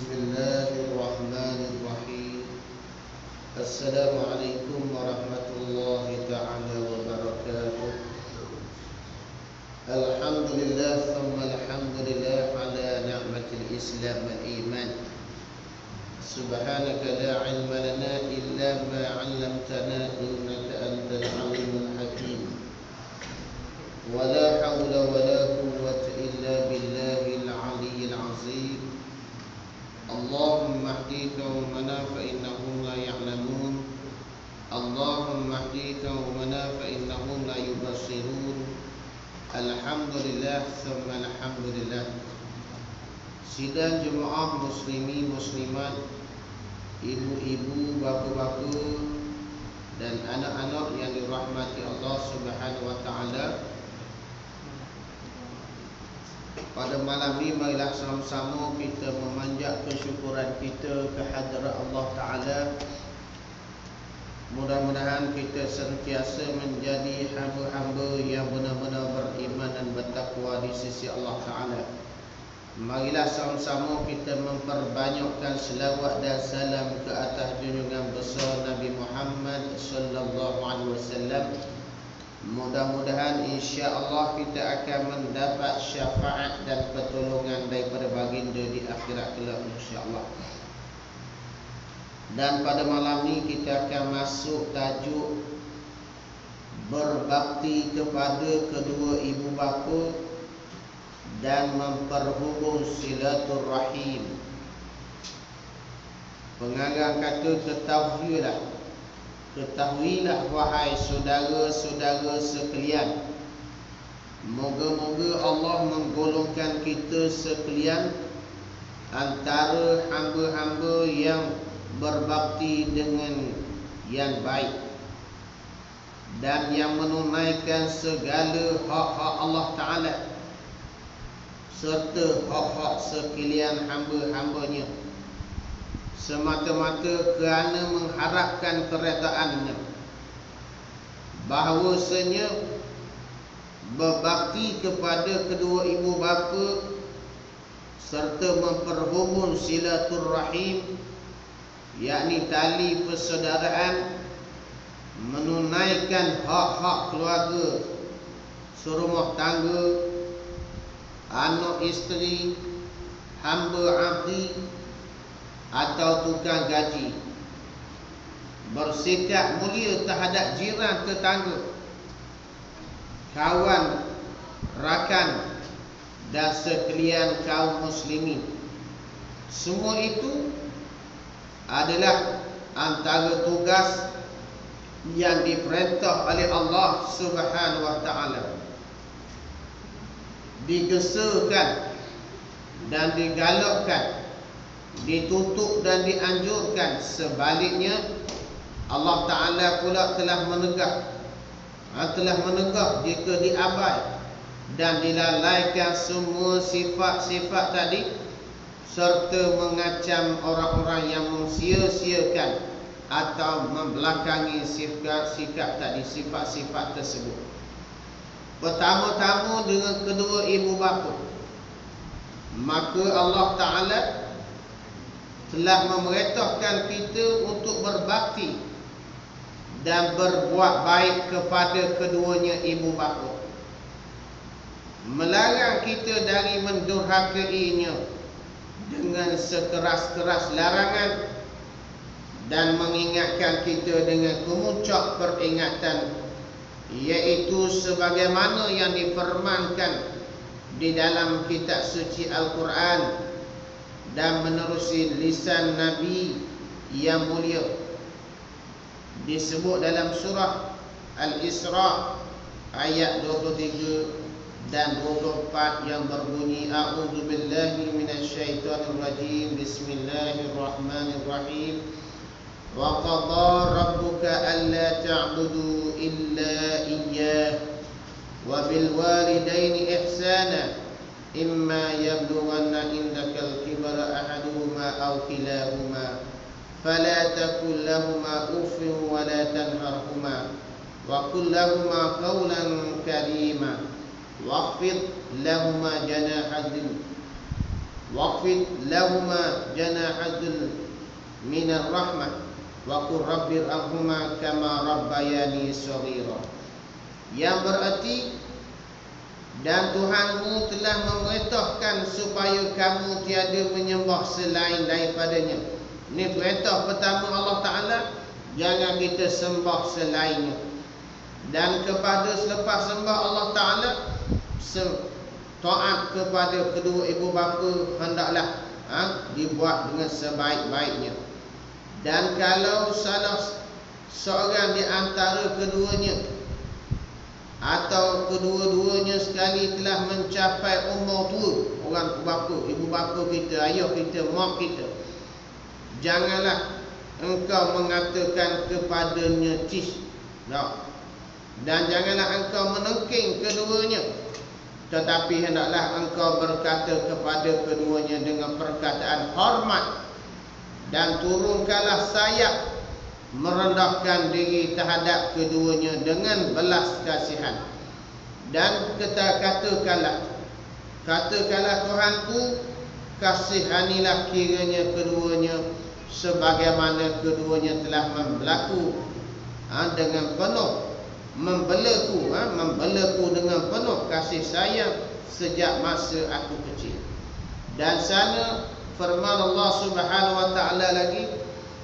Bismillahirrahmanirrahim. Assalamualaikum warahmatullahi ta'ala wabarakatuh. Alhamdulillah thumma alhamdulillah ala ni'matil Islam wal iman. Subhanaka la ilma lana illa ma 'allamtana innaka antal alimul hakim. Wa la hawla wa la quwwata illa billahil 'aliyyil 'azim. Allahumma ihdi qaumana fa innahum la ya'lamun. Allahumma ihdi qaumana fa innahum la yubsirun. Alhamdulillah thumma alhamdulillah. Sidang jemaah muslimin muslimat, ibu-ibu, bapa-bapa dan anak-anak yang dirahmati Allah Subhanahu wa taala. Pada malam ini marilah sama-sama kita memanjat kesyukuran kita kehadrat Allah Ta'ala. Mudah-mudahan kita sentiasa menjadi hamba-hamba yang benar-benar beriman dan bertakwa di sisi Allah Ta'ala. Marilah sama-sama kita memperbanyakkan selawat dan salam ke atas junjungan besar Nabi Muhammad sallallahu alaihi wasallam. Mudah-mudahan insya-Allah kita akan mendapat syafaat dan pertolongan daripada baginda di akhirat kelak insya-Allah. Dan pada malam ini kita akan masuk tajuk berbakti kepada kedua ibu bapa dan memperhubung silaturrahim. Pengarang kata ketahuilah wahai saudara-saudara sekalian, moga-moga Allah menggolongkan kita sekalian antara hamba-hamba yang berbakti dengan yang baik dan yang menunaikan segala hak-hak Allah Ta'ala serta hak-hak sekalian hamba-hambanya semata-mata kerana mengharapkan keredaannya. Bahawasanya berbakti kepada kedua ibu bapa serta memperhubung silaturrahim, yakni tali persaudaraan, menunaikan hak-hak keluarga, serumah tangga, anak isteri, hamba abdi atau tukang gaji, bersikap mulia terhadap jiran tetangga, kawan, rakan dan sekalian kaum muslimin. Semua itu adalah antara tugas yang diperintah oleh Allah Subhanahu wa taala, digesakan dan digalakkan, ditutup dan dianjurkan. Sebaliknya Allah Ta'ala pula telah menegak jika diabai dan dilalaikan semua sifat-sifat tadi, serta mengacam orang-orang yang mensia-siakan atau membelakangi sikap tadi, sifat-sifat tersebut. Pertama-tama dengan kedua ibu bapa, maka Allah Ta'ala telah memerintahkan kita untuk berbakti dan berbuat baik kepada keduanya ibu bapa, melarang kita dari mendurhakainya dengan sekeras-keras larangan, dan mengingatkan kita dengan kemuncak peringatan, iaitu sebagaimana yang difirmankan di dalam kitab suci Al-Quran dan menerusi lisan Nabi yang mulia. Disebut dalam surah Al-Isra ayat 23 dan 24 yang berbunyi, A'udzubillahi minasyaitonirrajim, Bismillahirrahmanirrahim. Wa qadha rabbuka alla ta'budu illa iyyah wa bil walidaini ihsana imma yablughanna indakal kibara ahaduhuma aw kilahuma fala takul lahumā uffin wa la tanharhumā wa qul lahumā qawlan karīmā wakhfid lahumā janāha waqfid lahuma janahadzul minar rahmah wa qur rabbirhamhuma kama rabbayani shaghira. Yang berarti, dan Tuhanmu telah memerintahkan supaya kamu tiada menyembah selain daripadanya. Ini perintah pertama Allah Ta'ala, jangan kita sembah selainnya. Dan kepada selepas sembah Allah Ta'ala, taat kepada kedua ibu bapa hendaklah dibuat dengan sebaik-baiknya. Dan kalau salah seorang di antara keduanya atau kedua-duanya sekali telah mencapai umur tua, orang bapa, ibu bapa kita, ayah kita, mak kita, janganlah engkau mengatakan kepadanya cis, dan janganlah engkau menengking keduanya, tetapi hendaklah engkau berkata kepada keduanya dengan perkataan hormat, dan turunkanlah sayap, merendahkan diri terhadap keduanya dengan belas kasihan. Dan katakanlah Tuhanku, kasihanilah kiranya keduanya sebagaimana keduanya telah membelaku dengan penuh membelaku dengan penuh kasih sayang sejak masa aku kecil. Dan sana firman Allah Subhanahu wa taala lagi,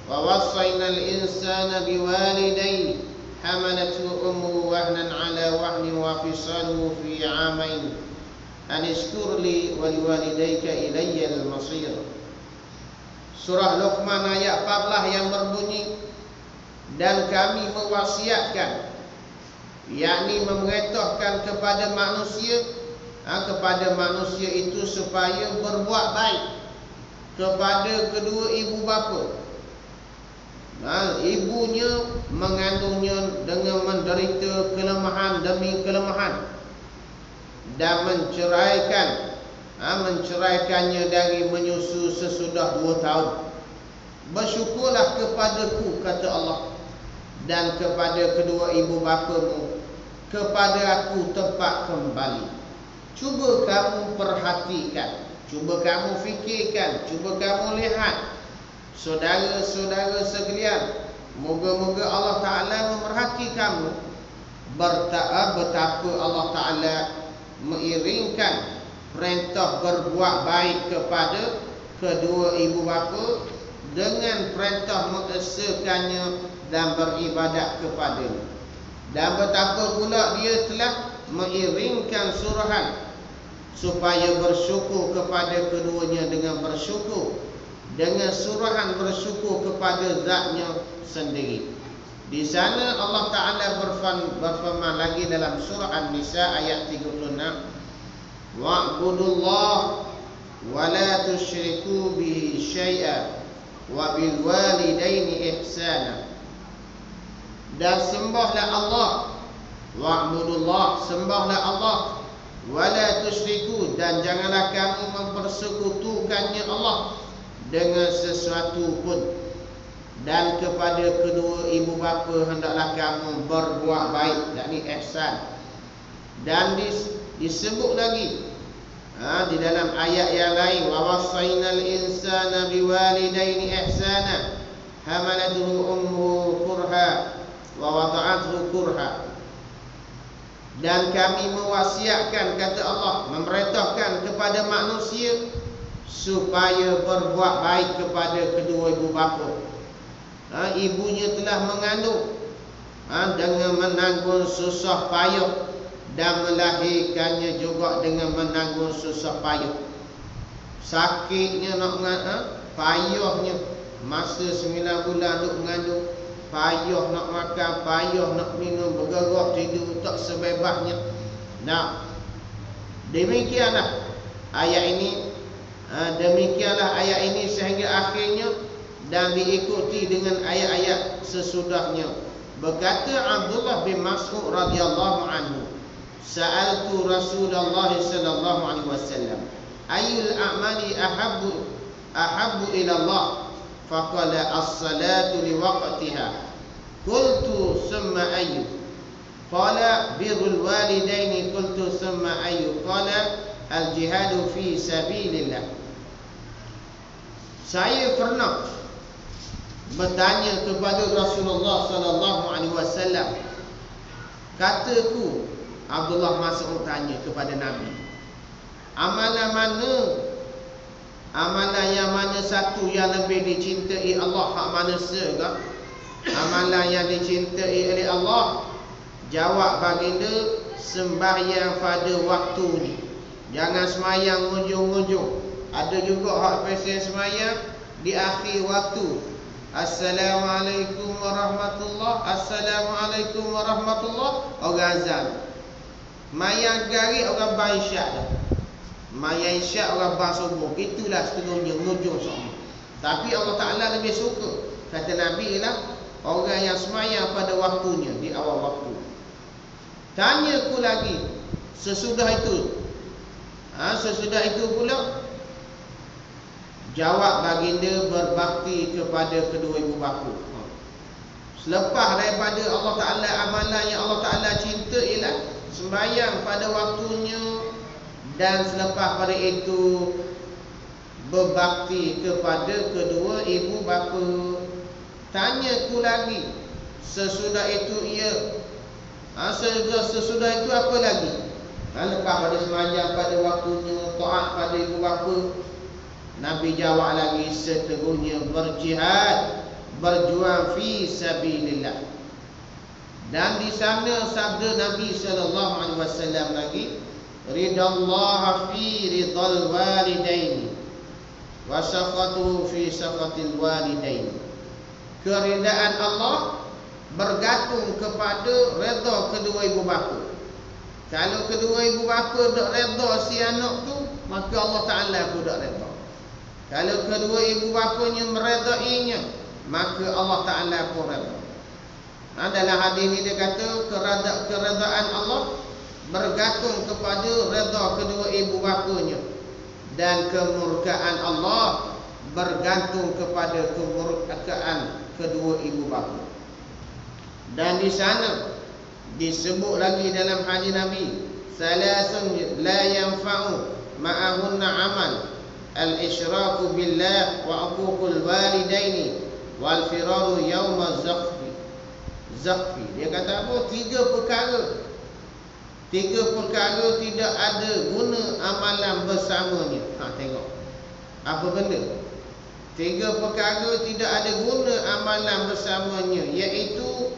wa wasainal insana biwalidayhi hamalathu ummuhu wahnan ala wahnin wa fisaluhu fi 'amain an ishkur li wa liwalidayka ilayya al-masir. Surah Luqman ayat 14 yang berbunyi, dan kami mewasiatkan, yakni memerintahkan kepada manusia itu supaya berbuat baik kepada kedua ibu bapa. Ibunya mengandungnya dengan menderita kelemahan demi kelemahan, dan menceraikannya dari menyusu sesudah 2 tahun. Bersyukurlah kepadaku, kata Allah, dan kepada kedua ibu bapamu, kepada aku tempat kembali. Cuba kamu perhatikan, cuba kamu fikirkan, cuba kamu lihat, saudara-saudara sekalian, moga-moga Allah Ta'ala memerhati kamu betapa Allah Ta'ala mengiringkan perintah berbuat baik kepada kedua ibu bapa dengan perintah mengesakannya dan beribadat kepadanya. Dan betapa pula dia telah mengiringkan suruhan supaya bersyukur kepada keduanya dengan bersyukur, dengan suruhan bersyukur kepada zatnya sendiri. Di sana Allah Ta'ala berfirman lagi dalam surah An-Nisa ayat 36, wa'budullah wa la tusyriku bihi syai'a wa bil walidaini ihsana. Dan sembahlah Allah, wa'budullah, sembahlah Allah, wa la tusyriku, dan janganlah kamu mempersekutukannya Allah dengan sesuatu pun. Dan kepada kedua ibu bapa hendaklah kamu berbuat baik, yakni ihsan. Dan disebut lagi di dalam ayat yang lain, wa wasainal insana biwalidaini ihsana hamalathu ummuhu kurha wa wada'athu kurha. Dan kami mewasiatkan, kata Allah, memerintahkan kepada manusia supaya berbuat baik kepada kedua ibu bapa. Ibunya telah mengandung dengan menanggung susah payah, dan melahirkannya juga dengan menanggung susah payah. Sakitnya payahnya masa 9 bulan duk mengandung, payah nak makan, payah nak minum, bergerak tidur tak sebebasnya. Demikianlah ayat ini, sehingga akhirnya, dan diikuti dengan ayat-ayat sesudahnya. Berkata Abdullah bin Mas'ud radhiyallahu anhu, sa'altu Rasulullah sallallahu alaihi wasallam, ayyul a'mali ahabbu ila Allah? Faqala as-salatu li waqtiha. Qultu summa ayyu? Qala birrul walidaini. Qultu summa ayyu? Qala al-jihadu fi sabilillah. saya pernah bertanya kepada Rasulullah sallallahu alaihi wasallam. Kataku, Abdullah Mas'ud tanya kepada Nabi, amalan mana, amalan yang mana satu yang lebih dicintai Allah, hak manusia ke? Amalan yang dicintai oleh Allah. Jawab baginda, sembahyang pada waktunya. Jangan sembahyang ujung-ujung. Ada juga hak pesen sembahyang di akhir waktu. Assalamualaikum warahmatullah, Assalamualaikum warahmatullah, orang azan. Mayang gari orang bang isyak dah. Mayang isyak orang bang subuh. Itulah seterusnya hujung semua. Tapi Allah Ta'ala lebih suka, kata Nabi, ialah orang yang semayang pada waktunya, di awal waktu. Tanya aku lagi, sesudah itu, sesudah itu pula, jawab baginda, berbakti kepada kedua ibu bapa. Selepas daripada Allah Ta'ala, amalan yang Allah Ta'ala cinta ialah sembahyang pada waktunya, dan selepas pada itu berbakti kepada kedua ibu bapa. Tanya aku lagi, sesudah itu sesudah itu apa lagi? Lepas pada sembahyang pada waktunya, taat pada ibu bapa. Nabi jawab lagi, seterusnya berjihad, berjuang fi sabilillah. Dan di sana sabda Nabi sallallahu alaihi wasallam lagi, ridallah fi ridal walidaini wa saqatuhu fi saqatil walidaini. Keridaan Allah bergantung kepada redha kedua ibu bapa. Kalau kedua ibu bapa dak redha si anak tu, maka Allah Ta'ala pun dak redha. Kalau kedua ibu bapanya meredainya, maka Allah Ta'ala pun redha. Dalam hadis ini dia kata keredaan Allah bergantung kepada redha kedua ibu bapanya, dan kemurkaan Allah bergantung kepada kemurkaan kedua ibu bapa. Dan di sana disebut lagi dalam hadis Nabi, salasun la yanfa'u ma'ahunna amal, al-isyraku billah wa uququl walidaini wal firaru yawma zaqfi. Dia kata apa? Tiga perkara tidak ada guna amalan bersamanya. Tengok apa benda? Tiga perkara tidak ada guna amalan bersamanya, iaitu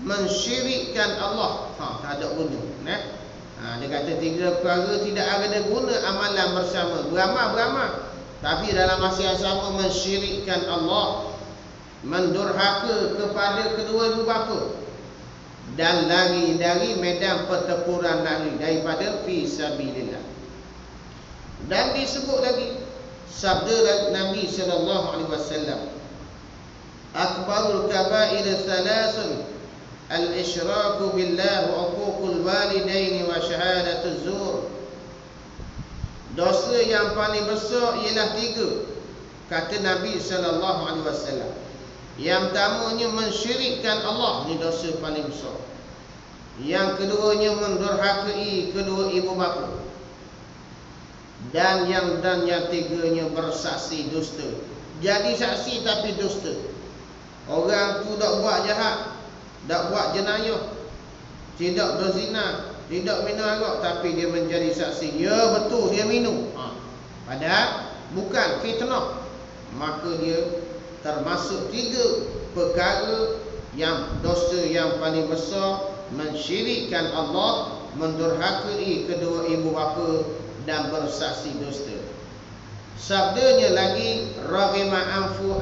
mensyirikkan Allah. Tak ada guna. Dia kata tiga perkara tidak ada guna amalan bersama. Beramal, tapi dalam masa yang sama mensyirikkan Allah, mendurhaka kepada kedua ibu bapa, dan lari dari medan pertempuran, lari daripada fi sabilillah. Dan disebut lagi sabda Nabi sallallahu alaihi wasallam, akbarul kaba'ir thalathun, al-isyraku billah wa uququl walidaini wa syahadatuz zur. Dosa yang paling besar ialah tiga, kata Nabi sallallahu alaihi wasallam. Yang pertamanya mensyirikkan Allah, ni dosa paling besar. Yang keduanya mendurhakai kedua ibu bapa. Dan yang tiganya bersaksi dusta. Jadi saksi tapi dusta. Orang tu tak buat jahat, tak buat jenayah, tidak berzina, tidak minum arak, tapi dia menjadi saksi. Ya betul dia minum, padahal bukan, fitnah. Maka dia termasuk tiga perkara yang dosa yang paling besar, mensyirikkan Allah, mendurhakai kedua ibu bapa, dan bersaksi dusta. Sabdanya lagi, raghima anfu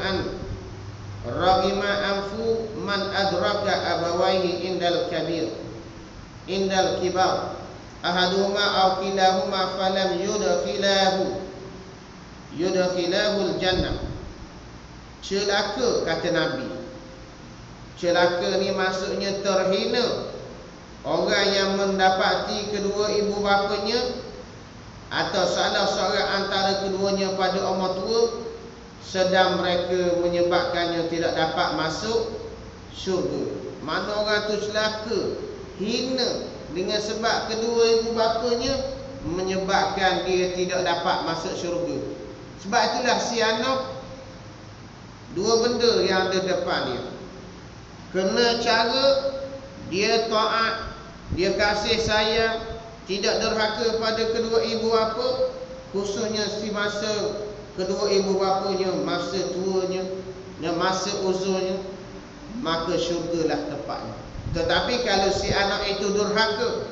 man adraka abawaihi indal kibar ahaduhuma aw kilahuma falam yudkhilahul jannah. Celaka, kata Nabi. Celaka ni maksudnya terhina orang yang mendapati kedua ibu bapanya atau salah seorang antara keduanya pada umur tua, sedang mereka menyebabkannya tidak dapat masuk syurga. Mana orang tu celaka, hina dengan sebab kedua ibu bapanya menyebabkan dia tidak dapat masuk syurga. Sebab itulah si anak dua benda yang ada depan dia. Kena cara dia taat, dia kasih sayang, tidak derhaka pada kedua ibu bapa, khususnya si masa kedua ibu bapanya masa tuanya dan masa uzurnya, maka syurgalah tempatnya. Tetapi kalau si anak itu durhaka,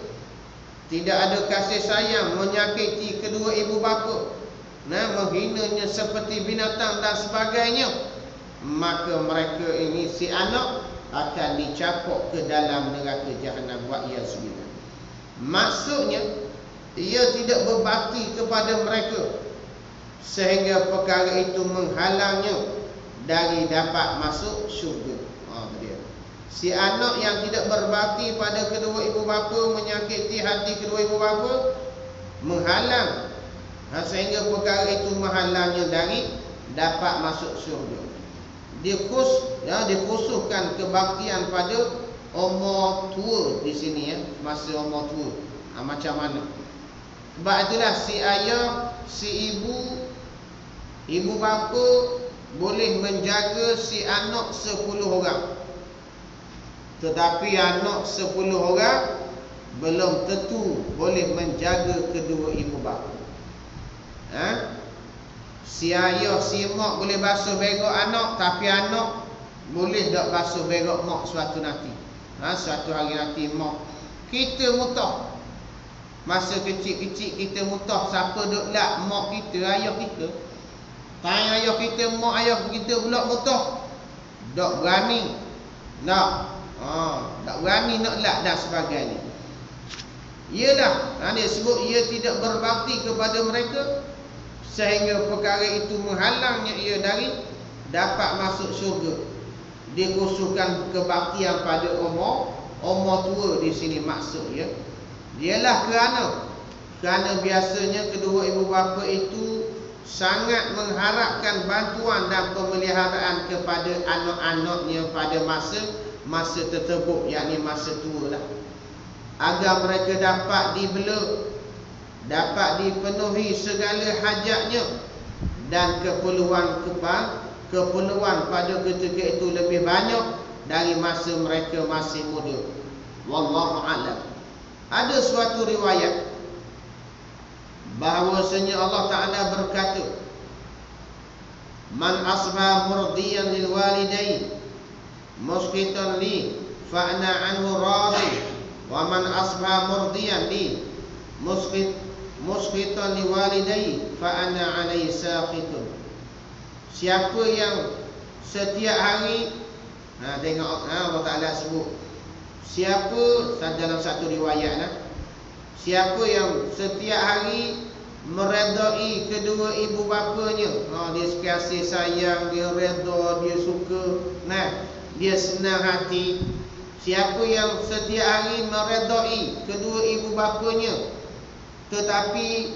tidak ada kasih sayang, menyakiti kedua ibu bapa, menghinanya seperti binatang dan sebagainya, maka mereka ini, si anak akan dicapok ke dalam neraka jahanam wa iyazbillah. Maksudnya ia tidak berbakti kepada mereka sehingga perkara itu menghalangnya dari dapat masuk syurga. Si anak yang tidak berbakti pada kedua ibu bapa, menyakiti hati kedua ibu bapa, menghalang sehingga perkara itu menghalangnya dari dapat masuk syurga. Dikhususkan kebaktian pada umur tua di sini, masa umur tua. Macam mana? Sebab itulah si ayah, si ibu bapa boleh menjaga si anak 10 orang. Tetapi anak 10 orang belum tentu boleh menjaga kedua ibu bapa. Si ayah, si mak boleh basuh begok anak, tapi anak boleh tak basuh begok mak suatu nanti. Suatu hari nanti mak kita mutah. Masa kecil-kecil kita mutah, siapa duk lak? Mak kita, ayah kita. Tanya ayah kita, mak ayah kita pula mutah, tak berani nak. Tak berani nak lak dan sebagainya. Iyalah, dia sebut ia tidak berbakti kepada mereka sehingga perkara itu menghalangnya ia dari dapat masuk syurga. Dia khususkan kebaktian pada umur tua di sini maksudnya. Ialah kerana biasanya kedua ibu bapa itu sangat mengharapkan bantuan dan pemeliharaan kepada anak-anaknya pada masa tersebut, yakni masa tua lah, agar mereka dapat dibela, dapat dipenuhi segala hajatnya dan keperluan pada ketika itu lebih banyak dari masa mereka masih muda. Wallahu a'lam. Ada suatu riwayat bahawasanya Allah Ta'ala berkata, man asba murdiyan lil walidain musqitan li fa ana anhu radhi wa man asba murdiyan li musqitan li walidayhi fa ana alaihi saqitun. Siapa yang setiap hari, tengok Allah Ta'ala sebut, siapa dalam satu riwayat, siapa yang setiap hari meredai kedua ibu bapanya, dia kasih sayang, dia redha, dia suka, dia senang hati. Siapa yang setiap hari meredai kedua ibu bapanya tetapi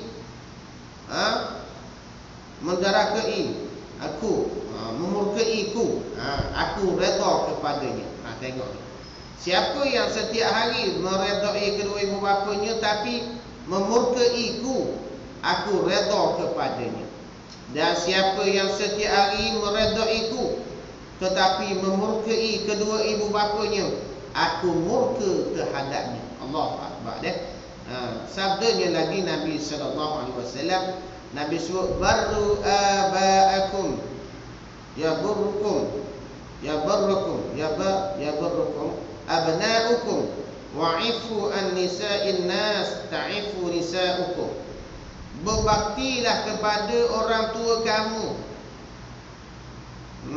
mendarahkai aku, memurkaiku, aku redha kepadanya. Tengok, siapa yang setiap hari meredai kedua ibu bapanya tapi memurkaiku, aku redha kepadanya. Dan siapa yang setiap hari meredaiku tetapi memurkai kedua ibu bapanya, aku murka terhadapnya. Allahu Akbar. Sabdanya lagi Nabi SAW, Nabi sebut, barru aba'akum yaburrukum abna'ukum wa'ifu an nisa'in nas ta'ifu nisa'ukum. Berbaktilah kepada orang tua kamu.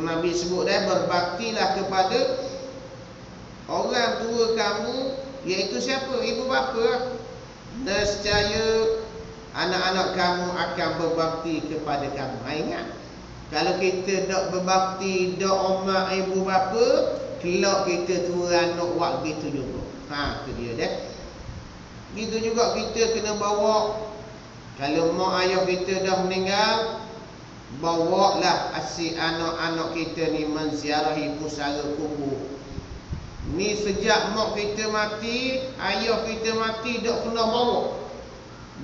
Nabi sebut berbaktilah kepada orang tua kamu, iaitu siapa? Ibu bapa. Nescaya anak-anak kamu akan berbakti kepada kamu. Ingat, kalau kita tak berbakti, tak hormat ibu bapa, kelak kita tua anak buat gitu juga. Itu dia dah. Gitu juga kita kena bawa. Kalau mak ayah kita dah meninggal, bawalah asyik anak-anak kita ni menziarahi pusara kubur. Ni sejak mak kita mati, ayah kita mati, dok kena bawa.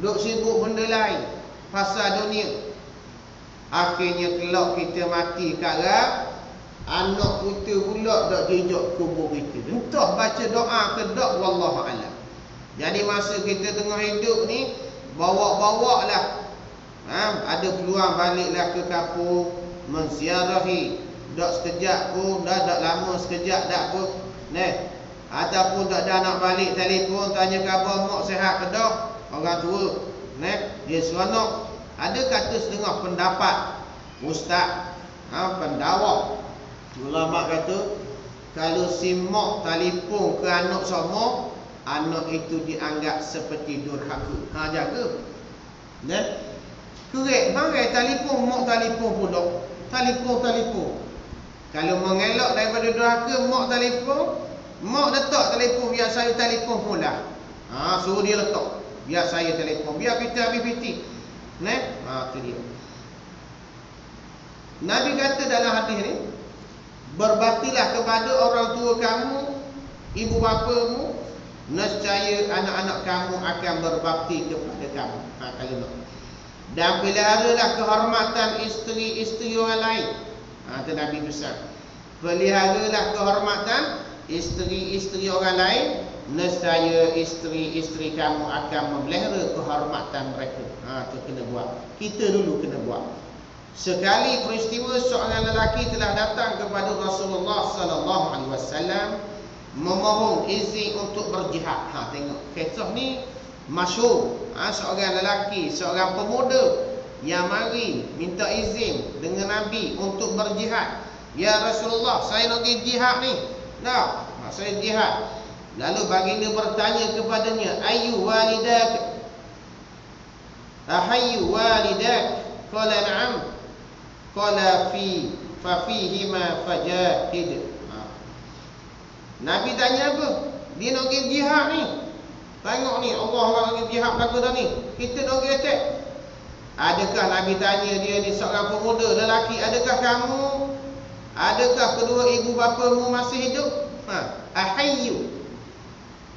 Dok sibuk benda lain pasal dunia. Akhirnya kelak kita mati kara, anak kita pula dak jejak kubur kita. Entah baca doa ke dak, wallahu alam. Jadi masa kita tengah hidup ni, bawa-bawa lah. Ada peluang baliklah ke kampung, menziarahi. Dak sekejap pun, dak lama sekejap dak pun. Ataupun tak ada nak balik telefon tanya khabar mak sihat ke dak, orang tua. Dia seronok. Ada kata setengah pendapat ustaz, pendawah, ulama kata kalau si mak telefon ke anak sama, anak itu dianggap seperti durhaka. Jaga. Kerek bangai telefon, mak telefon pula. Telefon. Kalau mengelak daripada durhaka, mak telefon, mak letak telefon, biar saya telefon pula. Suruh dia letak, biar saya telefon, biar kita habis piti. Tu dia. Nabi kata dalam hadis ni, berbaktilah kepada orang tua kamu, ibu bapamu, nescaya anak-anak kamu akan berbakti kepada kamu. Kalau nak. Dan peliharalah kehormatan isteri-isteri orang lain. Itu Nabi pesan. Peliharalah kehormatan isteri-isteri orang lain, nescaya isteri-isteri kamu akan memelihara kehormatan mereka. Itu kena buat. Kita dulu kena buat. Sekali peristiwa seorang lelaki telah datang kepada Rasulullah sallallahu alaihi wasallam memohon izin untuk berjihad. Tengok kisah ni masyhur. Seorang lelaki, seorang pemuda yang mari minta izin dengan Nabi untuk berjihad. Ya Rasulullah, saya nak pergi jihad ni. Saya jihad. Lalu baginda bertanya kepadanya, Ayu walidak? Ahayyu walidak? Qala na'am. Qala fafihima fajahid. Nabi tanya apa? Dia nak pergi jihad ni. Tengok ni, Allah nak pergi jihad belaka dah ni. Kita nak pergi attack. Adakah Nabi tanya dia ni seorang pemuda lelaki, adakah kamu, adakah kedua ibu bapamu masih hidup? Ahayyu.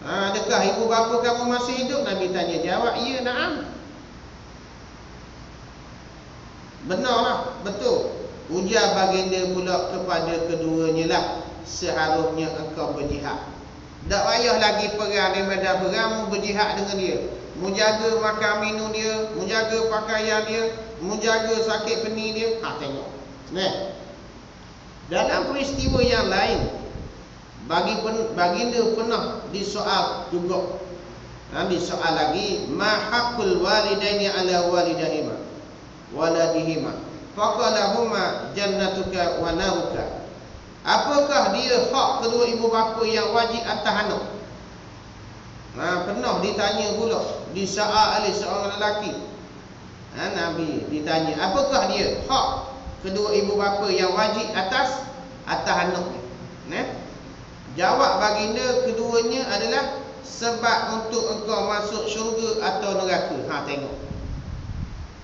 Adakah ibu bapa kamu masih hidup? Nabi tanya, jawab, ya, na'am. Benarlah, betul. Ujar baginda pula kepada keduanya lah, seharusnya engkau berjihad. Tak payah lagi perang di medan perang, mu berjihad dengan dia. Mu jaga makan minum dia, mu jaga pakaian dia, mu jaga sakit pening dia. Tengok. Dalam peristiwa yang lain, baginda pernah disoal juga. Disoal lagi, ma haqqul walidaini ala walidayhima waladihima faqala huma jannatuka wa naruka. Apakah dia hak kedua ibu bapa yang wajib atas anak? Pernah ditanya pula, disoal oleh seorang lelaki. Nabi ditanya, apakah dia hak kedua ibu bapa yang wajib atas anak ni? Jawab baginda, keduanya adalah sebab untuk engkau masuk syurga atau neraka. Tengok.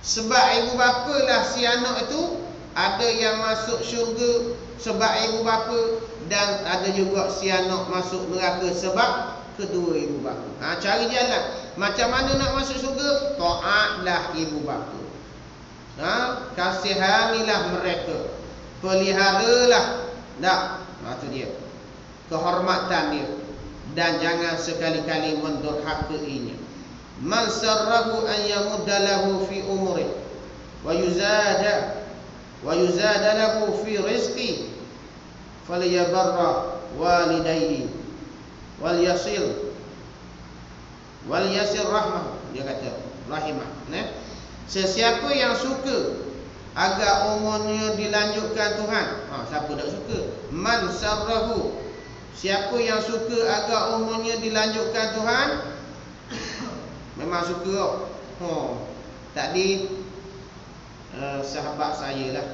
Sebab ibu bapa lah si anak itu, ada yang masuk syurga sebab ibu bapa, dan ada juga si anak masuk neraka sebab kedua ibu bapa. Cari jalan. Macam mana nak masuk syurga? Taatlah ibu bapa. Kasihanilah mereka. Peliharalah. Itu dia. Kehormatan dia. Dan jangan sekali-kali mendurhakainya. Man sarrahu an yamudda lahu fi umri wa yuzada lahu fi rizqi falyabarra walidayhi wal yasir rahmah. Dia kata rahimah. Sesiapa yang suka agar umurnya dilanjutkan Tuhan, siapa tak suka? Man sarrahu, siapa yang suka agar umurnya dilanjutkan Tuhan, memang suka. Tadi sahabat saya lah,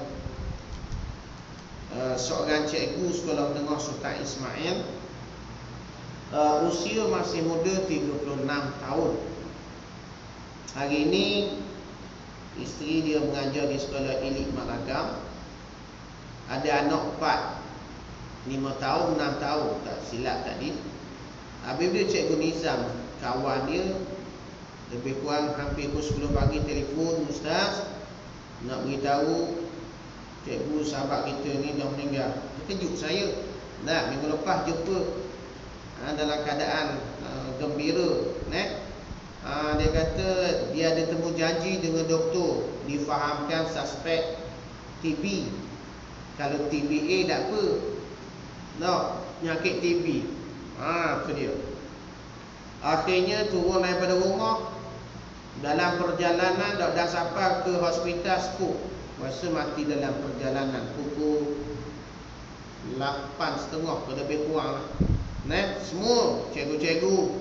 seorang cikgu sekolah menengah Sultan Ismail, usia masih muda, 36 tahun. Hari ini isteri dia mengajar di sekolah elit Malagam. Ada anak 4, 5 tahun, 6 tahun, tak silap tadi. Habis dia cikgu Nizam, kawan dia, lebih kurang hampir pukul 10 pagi telefon, Ustaz, nak beritahu cikgu sahabat kita ni dah meninggal. Terkejut saya. Nah, minggu lepas jumpa dalam keadaan gembira, dia kata dia ada temu janji dengan doktor, difahamkan suspek TB. Kalau TBA tak apa, penyakit TB. Itu dia. Akhirnya turun daripada rumah, dalam perjalanan dah sampai ke hospital Skop. Masa mati dalam perjalanan pukul 8.30 lebih kurang lah. Semua cikgu-cikgu,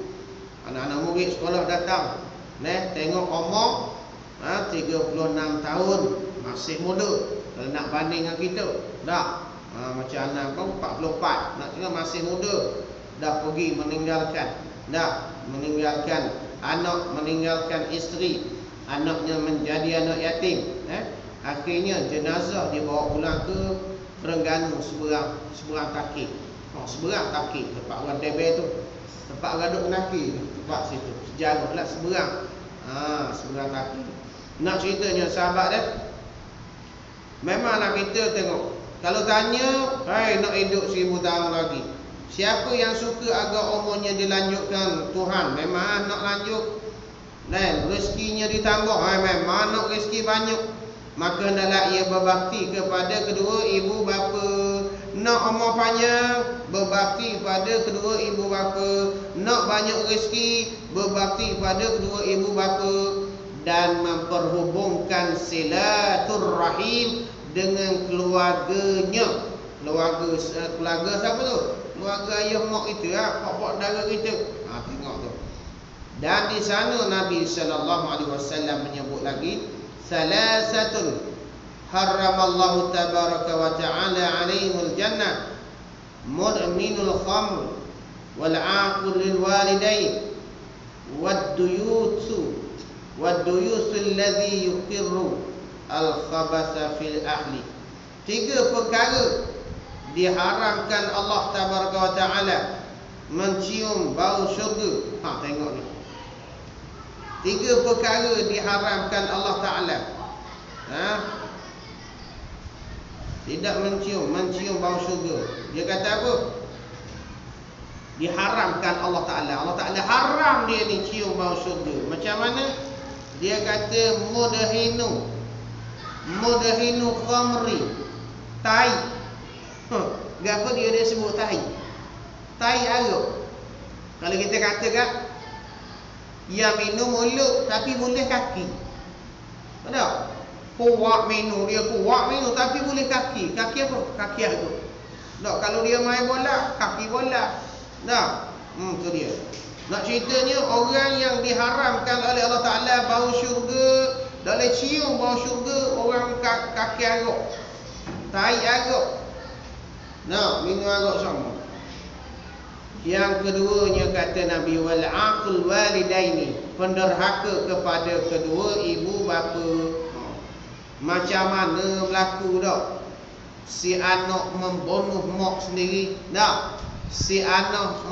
anak-anak murid sekolah datang. Tengok umur 36 tahun, masih muda. Kalau nak banding dengan kita, macam anak kau 44, nak tengok masih muda. Dah pergi meninggalkan anak, meninggalkan isteri, anaknya menjadi anak yatim. Akhirnya jenazah dibawa pulang ke Terengganu seberang kaki. Seberang kaki tempat orang tebel tu, tempat orang duduk menaki tu, tempat situ sejarah lah seberang. Seberang kaki. Nak ceritanya sahabat dia, memanglah kita tengok, kalau tanya, nak hidup 1000 tahun lagi, siapa yang suka agar umurnya dilanjutkan? Tuhan memang nak lanjut, rezekinya ditambah, memang nak rezeki banyak. Maka hendaklah ia berbakti kepada kedua ibu bapa. Nak umur panjang, berbakti pada kedua ibu bapa. Nak banyak rezeki, berbakti pada kedua ibu bapa. Dan memperhubungkan silaturrahim dengan keluarganya. Keluarga siapa tu? Keluarga ayah mak itu, pak-pak dara kita. Tengok tu. Dan di sana Nabi SAW menyebut lagi, salasatun harramallahu tabaraka wa ta'ala alaihimul jannah, mudminul khamr, wal 'aqul lil walidain, wad-duyusu alladhi yuqirru al-khabatha fil ahli. 3 perkara diharamkan Allah tabaraka wa ta'ala, mencium bau syurga. Tengok ni, 3 perkara diharamkan Allah Ta'ala. Tidak mencium bau syurga. Dia kata apa? Diharamkan Allah Ta'ala. Allah Ta'ala haram dia ni cium bau syurga. Macam mana? Dia kata mudhinu khamri, tai. Apa dia sebut tai? Tai arak. Kalau kita katakan yang minum mulut tapi boleh kaki. Ada? Kuat minum, dia kuat minum tapi boleh kaki. Kaki apa? Kaki agut. Tak, kalau dia main bola, kaki bola. Tak. Tu dia. Nak ceritanya orang yang diharamkan oleh Allah Ta'ala bau syurga, tak boleh cium bau syurga, orang kaki agut, tai agut. Minum agut sama. Yang keduanya kata Nabi, wal 'aqul walidaini, penderhaka kepada kedua ibu bapa. Macam mana berlaku dak? Si anak membunuh mak sendiri, si anak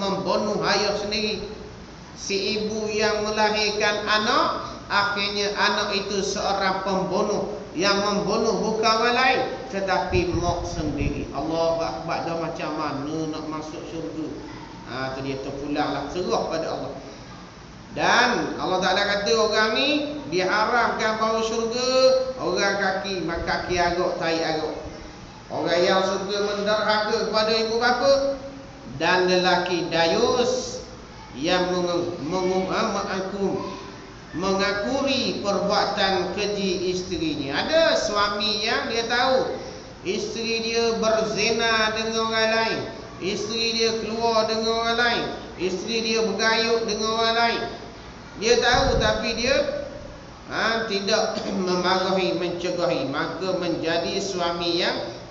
membunuh ayah sendiri. Si ibu yang melahirkan anak, akhirnya anak itu seorang pembunuh, yang membunuh bukan orang lain tetapi mak sendiri. Allahu Akbar. Dah macam mana nak masuk syurga? Tu dia terpulanglah serah pada Allah. Dan Allah Ta'ala kata orang ni diharamkan bau syurga, orang kaki agut, tai agut. Orang yang suka menderhaka kepada ibu bapa, dan lelaki dayus yang mengakuri perbuatan keji isterinya. Ada suami yang dia tahu isteri dia berzina dengan orang lain, isteri dia keluar dengan orang lain, isteri dia bergayut dengan orang lain. Dia tahu tapi dia tidak memarahi, mencegahi, maka menjadi suami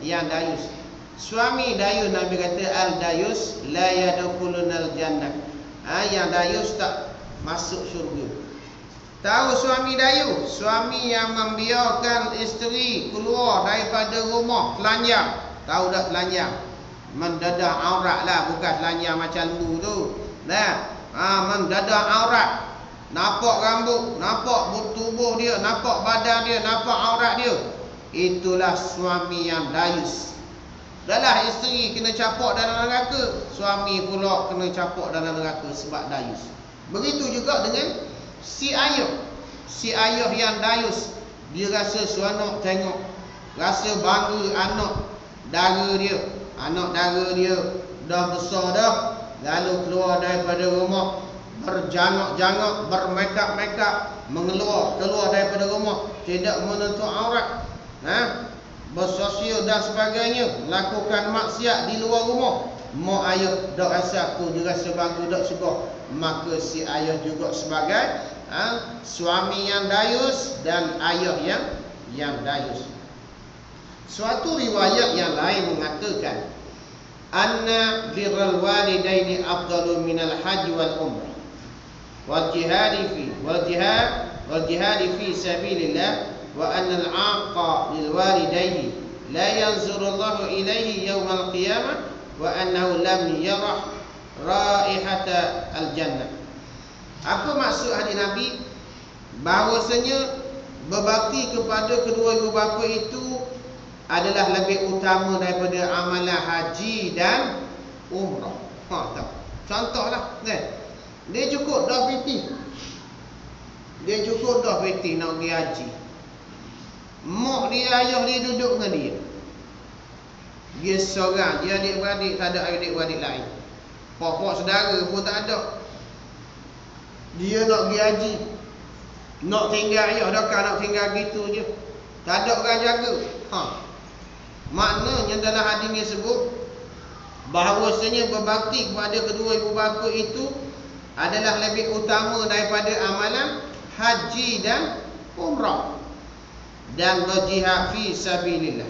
yang dayus. Suami dayus, Nabi kata al-dayus la yadkhulunal jannah. Yang dayus tak masuk syurga. Tahu suami dayu? Suami yang membiarkan isteri keluar daripada rumah telanjang. Tahu tak telanjang? Mendadah aurat lah, bukan telanjang macam lembu tu. Mendadah aurat. nampak rambut, nampak tubuh dia, nampak badan dia, nampak aurat dia, itulah suami yang dayus. Dahlah isteri kena capok dalam neraka, suami pula kena capok dalam neraka sebab dayus. Begitu juga dengan si ayah. Si ayah yang dayus, dia rasa seronok tengok, rasa bangga anak dara dia. Anak dara dia dah besar dah, lalu keluar daripada rumah berjangak-jangak, bermakeup-makeup, keluar daripada rumah tidak menutup aurat, bersosial dan sebagainya, melakukan maksiat di luar rumah. Mak ayah dak rasa aku, dia rasa bangga, dak segah. Maka si ayah juga sebagai suami yang dayus dan ayah yang dayus. Suatu riwayat yang lain mengatakan, anna birral walidaini afdalu minal haji wal umrah wal jihad fi sabilillah, wa anna al-'aqa lil walidayni la yanzuru Allahu ilayhi yawmal qiyamah, wa annahu lam yarah raihata al-jannah. Apa maksud hadis Nabi? Bahawasanya berbakti kepada kedua ibu bapa itu adalah lebih utama daripada amalan haji dan umrah. Contohlah, dia cukup dah piti. Dia cukup dah piti nak pergi haji. Mak dia, ayah dia duduk dengan dia. Dia seorang, dia adik-beradik, tak ada adik-beradik lain. Pokok saudara pun tak ada. Dia nak pergi haji, nak tinggal ayah, adakah nak tinggal gitu je? Tak ada orang jaga. Maknanya dalam hadis ini sebut bahawasanya berbakti kepada kedua ibu bapa itu adalah lebih utama daripada amalan haji dan umrah dan berjihad fi sabilillah.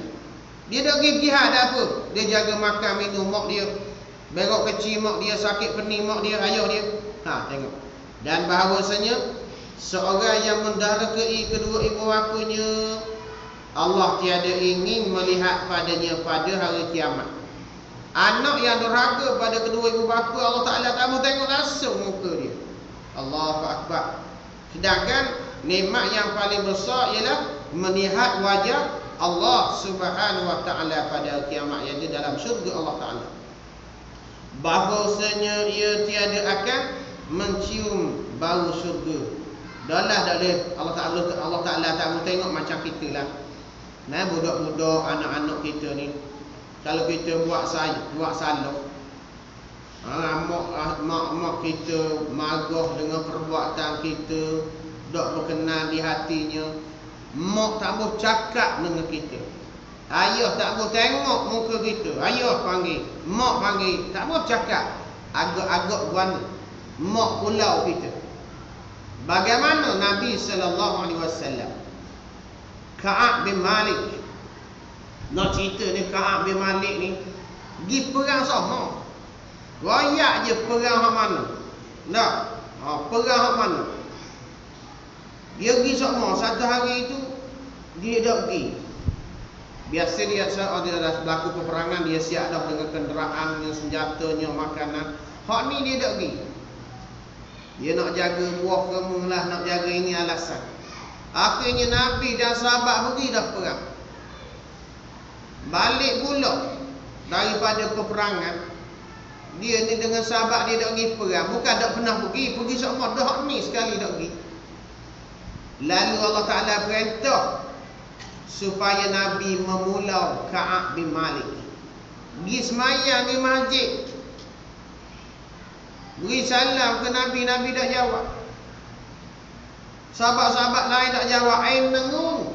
Dia dah pergi jihad dah apa? Dia jaga makan minum mak dia, berok kecil mak dia, sakit pening mak dia, ayah dia. Tengok. Dan bahawasanya seorang yang mendarhakai kedua ibu bapanya, Allah tiada ingin melihat padanya pada hari kiamat. Anak yang durhaka pada kedua ibu bapa, Allah Ta'ala tak mau tengok langsung muka dia. Allahu Akbar. Sedangkan nikmat yang paling besar ialah melihat wajah Allah Subhanahu Wa Ta'ala pada kiamat, iaitu dalam syurga Allah Ta'ala. Bahawasanya ia tiada akan mencium bau syurga. Dahlah tak boleh, Allah Ta'ala tak mau tengok macam kita lah. Budak-budak, anak-anak kita ni, kalau kita buat salah, mak kita marah dengan perbuatan kita, tak berkenan di hatinya, mak tak mau cakap dengan kita, ayah tak mau tengok muka kita, ayah panggil, mak panggil, tak mau cakap, agak-agak guana, mak pulau kita. Bagaimana Nabi SAW, Ka'ab bin Malik, nak cerita ni, Ka'ab bin Malik ni pergi perang sama. Royak je perang hak mana. Perang hak mana. Dia pergi sama. Satu hari itu dia dah pergi. Biasa dia dah berlaku peperangan, dia siap dah dengan kenderaan, senjatanya, makanan. Hak ni dia dah pergi. Dia nak jaga buah kemung lah, nak jaga ini alasan. Akhirnya Nabi dan sahabat pergi dah perang. Balik pula daripada peperangan, dia ni dengan sahabat dia dah pergi perang. Bukan tak pernah pergi semua, dah ni sekali dah pergi. Lalu Allah Ta'ala perintah supaya Nabi memulau Ka'ab bin Malik. Pergi semayang di masjid, beri salam ke Nabi, Nabi tak jawab. Sahabat-sahabat lain tak jawab, ain nengung.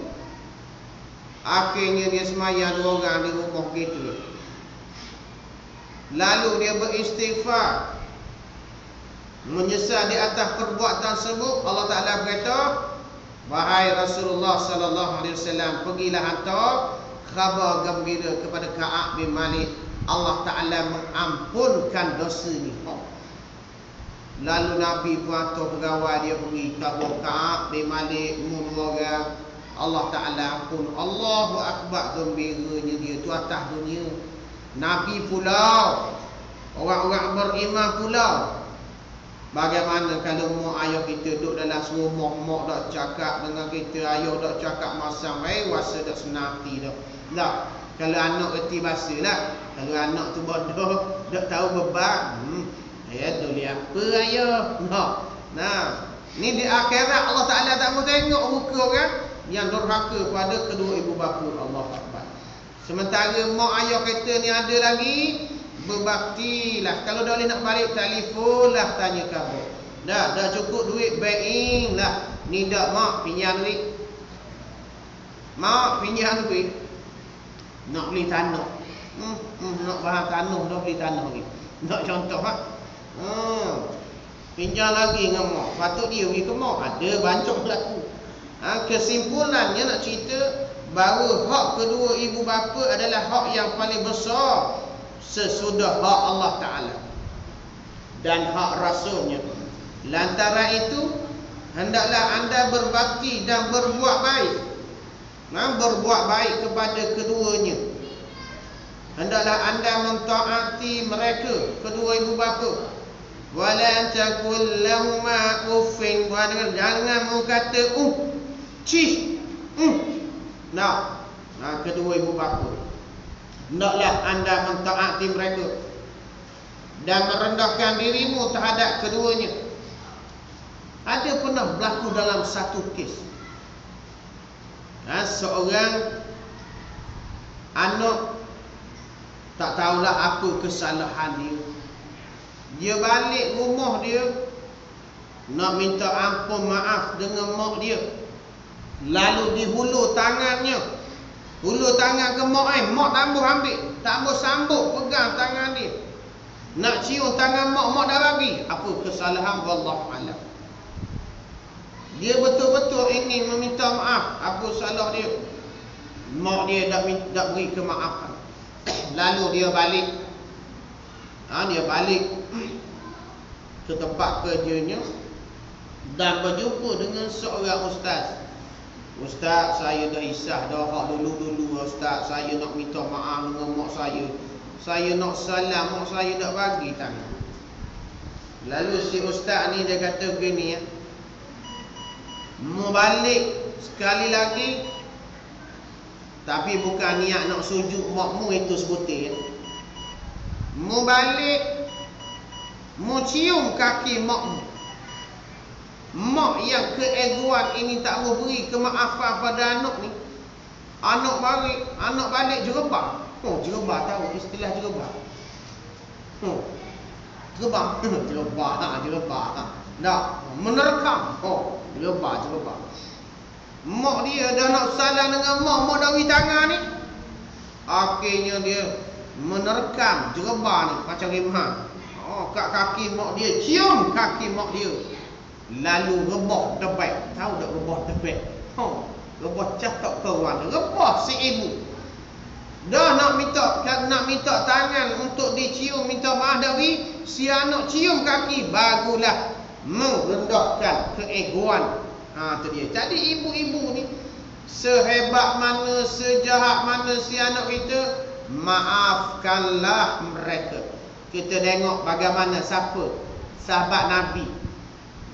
Akhirnya dia semayang 2 orang di rumah kita. Lalu dia beristighfar, menyesal di atas perbuatan tersebut. Allah Ta'ala berkata, wahai Rasulullah sallallahu alaihi wasallam, pergilah hantar khabar gembira kepada Ka'ab bin Malik, Allah Ta'ala mengampunkan dosa ni. Lalu Nabi pun hantar pegawai dia pergi khabar Ka'ab bin Malik, 2 orang, Allah Ta'ala ampun. Allahu Akbar, gembiranya dia tu atas dunia. Nabi pulau, orang-orang beriman pulau, Bagaimana kalau mak ayah kita duduk dalam serumah, mak dak cakap dengan kita, ayah dak cakap masam, rasa dak senati dah. Tak. Kalau anak erti bahasa lah. Kalau anak tu bodoh, dak tahu beban. Ayah tu lihat apa ayah? Nah, ni di akhirat Allah Taala tak mau tengok muka orang yang durhaka pada kedua ibu bapa. Allah Akbar. Sementara mak ayah kita ni ada lagi, berbaktilah. Kalau dah boleh nak balik, telefon lah, tanya khabar. Dah cukup duit, baik lah. Ni dak mak pinjam duit. Mak pinjam duit. Nak beli tanah. Nak bahan tanah, dah beli tanah lagi. Nak contoh pinjam lagi dengan mak. Patut dia pergi ke mak. Ada banyak berlaku. Kesimpulannya nak cerita bahawa hak kedua ibu bapa adalah hak yang paling besar sesudah hak Allah Ta'ala dan hak Rasulnya. Lantaran itu, hendaklah anda berbakti dan berbuat baik. Berbuat baik kepada keduanya. Hendaklah anda mentaati mereka, kedua ibu bapa. Wala taqul lahumā uffin. Jangan mu kata cih. Kedua ibu bapa. Hendaklah anda mentaati mereka dan merendahkan dirimu terhadap keduanya. Ada pernah berlaku dalam satu kes. Seorang anak tak tahulah apa kesalahan dia. Dia balik rumah dia nak minta ampun maaf dengan mak dia. Lalu dihulur tangannya. Hulur tangan ke mak mak tak ambil sambut pegang tangan dia. Nak cium tangan mak dah bagi. Apa kesalahan? Wallahu alam. Dia betul-betul ingin meminta maaf. Apa salah dia? Mak dia tak beri kemaafan. Lalu dia balik. Dia balik ke tempat kerjanya dan berjumpa dengan seorang ustaz. Ustaz, saya dah isah dah hak dulu ustaz. Saya nak minta maaf dengan mak saya. Saya nak salam, mak saya tak bagi tangan. Lalu si ustaz ni dia kata begini mau balik sekali lagi, tapi bukan niat nak sujud makmu itu sebutir. Mau balik, mau cium kaki makmu. Mak yang keegoan ini tak mau beri kemaafan pada anak ni. Anak balik jerebah. Jerebah tahu istilah jerebah. Jerebah. Tak, menerkam. Jerebah. Mak dia dah nak salam dengan mak dah beri tangan ni. Akhirnya dia menerkam jerebah ni macam rimah. Kat kaki mak dia, cium kaki mak dia. Lalu rebah tebak. Tahu tak rebah tebak? Rebah catak kawan. Rebah si ibu. Dah nak minta tangan untuk dicium, minta maaf dah beri. Si anak cium kaki, bagulah merendahkan keegoan. Tu dia. Jadi ibu-ibu ni sehebat mana, sejahat mana si anak kita, maafkanlah mereka. Kita tengok bagaimana siapa sahabat Nabi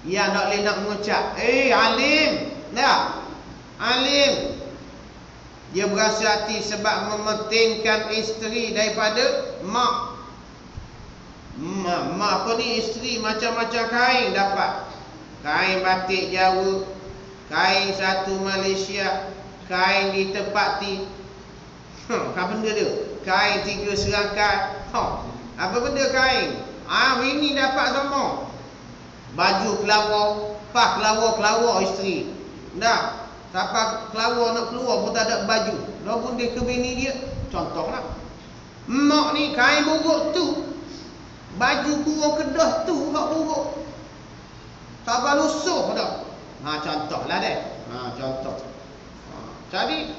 yang tak boleh nak mengucap alim. Alim. Dia berasa hati sebab mementingkan isteri daripada mak. Mak apa ni, isteri macam-macam kain dapat. Kain batik Jawa, kain satu Malaysia, kain ditepati. Apa benda dia? Kain 3 serangkai. Apa benda kain? Ini dapat semua. Baju kelawar, pak kelawar isteri. Tak. Siapa kelawar nak keluar pun tak ada baju. Walaupun dia ke bini dia. Contohlah. Mak ni kain buruk tu. Baju kurung kedah tu hak buruk. Tak balusuh dah. Contohlah deh. Contoh. Jadi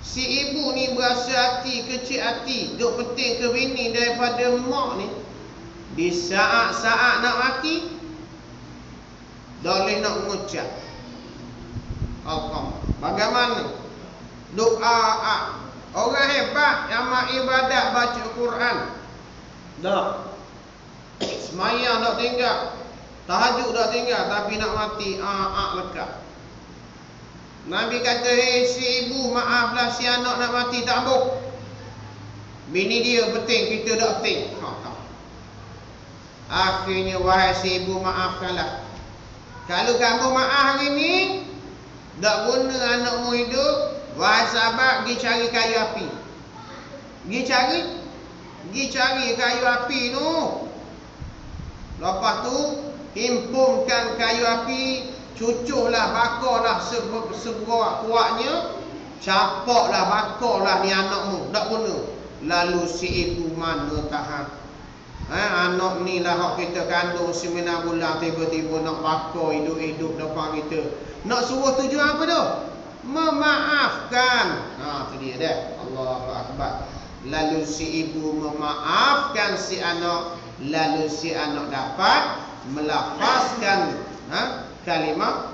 si ibu ni berasa hati, kecil hati, duk penting ke bini daripada mak ni. Di saat-saat nak mati, dah boleh nak mengucap. Bagaimana? Doa. Orang hebat yang amat ibadat baca Quran. Dah. Semayang tak tinggal. Tahajud dah tinggal tapi nak mati lekat. Nabi kata, hei si ibu, maaflah si anak nak mati tak ambuh. Bini dia penting, kita tak penting. Akhirnya wahai si ibu, maafkanlah. Kalau kamu maaf hari ni, tak guna anakmu hidup, wahai sahabat, pergi cari kayu api. Pergi cari kayu api tu. Lepas tu, himpunkan kayu api, cucuklah, bakarlah sebuah-kuatnya, capaklah, bakarlah ni anakmu, tak guna. Lalu si ibu mana tahan. Anak ni lah hak kita kandung 9 bulan, tiba-tiba nak bakar hidup-hidup depan kita. Nak suruh tujuan apa tu? Memaafkan. Tu dia dah. Allahu Akbar. Lalu si ibu memaafkan si anak, lalu si anak dapat melafazkan kalimah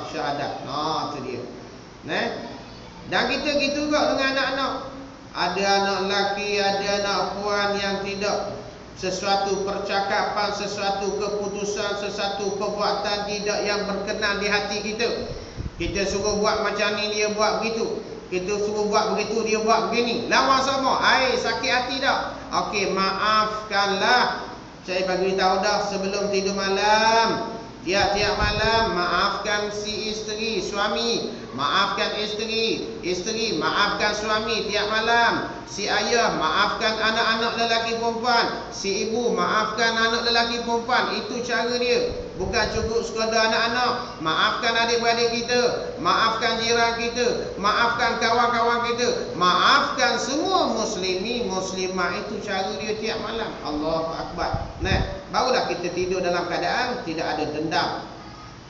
syahadat. Tu dia. Dan kita gitu juga dengan anak-anak. Ada anak lelaki, ada anak puan yang tidak, sesuatu percakapan, sesuatu keputusan, sesuatu perbuatan tidak yang berkenan di hati kita. Kita suruh buat macam ni, dia buat begitu. Kita suruh buat begitu, dia buat begini. Lawan sama. Sakit hati tak? Okey, maafkanlah. Saya bagi tahu dah sebelum tidur malam. Tiap-tiap malam maafkan si isteri, suami. Maafkan isteri maafkan suami tiap malam. Si ayah maafkan anak-anak lelaki perempuan. Si ibu maafkan anak lelaki perempuan. Itu cara dia. Bukan cukup sekadar anak-anak. Maafkan adik-beradik kita, maafkan jiran kita, maafkan kawan-kawan kita, maafkan semua muslimi, muslimah. Itu cara dia tiap malam. Allahu Akbar. Barulah kita tidur dalam keadaan tidak ada dendam,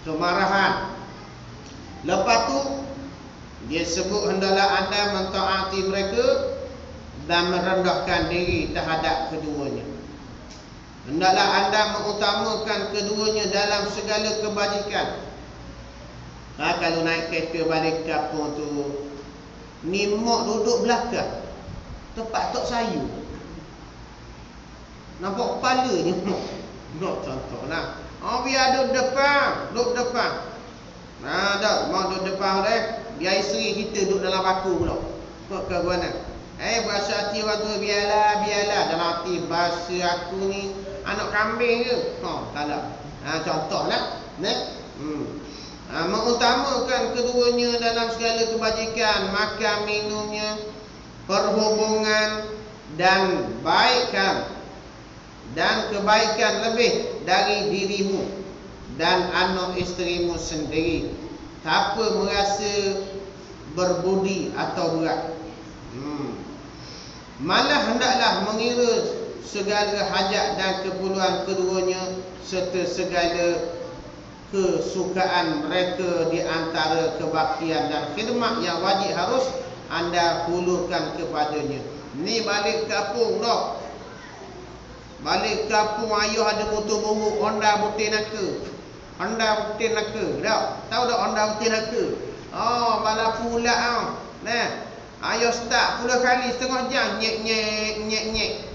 kemarahan. Lepas tu dia sebut, hendaklah anda mentaati mereka dan merendahkan diri terhadap keduanya. Hendaklah anda mengutamakan keduanya dalam segala kebajikan. Kalau naik kereta balik kampung tu, ni mak duduk belakang, tempat tok sayur, nampak kepalanya mak. Contoh lah. Biar duduk depan. Dah, mak duduk depan dah. Biar isteri kita duduk dalam baku pula. Kok ke mana? Bahasa hati orang tu, biarlah. Dalam hati, bahasa aku ni anak kambing ke? Tak lah. Contohlah. Mengutamakan keduanya dalam segala kebajikan, makan minumnya, perhubungan dan kebaikan lebih dari dirimu dan anak isterimu sendiri, tanpa merasa berbudi atau berat. Malah hendaklah mengira segala hajat dan keperluan keduanya serta segala kesukaan mereka di antara kebaktian dan khidmat yang wajib harus anda hulurkan kepadanya. Ni balik kampung dah. Balik kampung, ayah ada motor buruk, Honda butir naka. Dah. Tahu tak Honda butir naka? Bala pula ayah start pula kali setengah jam, nyek.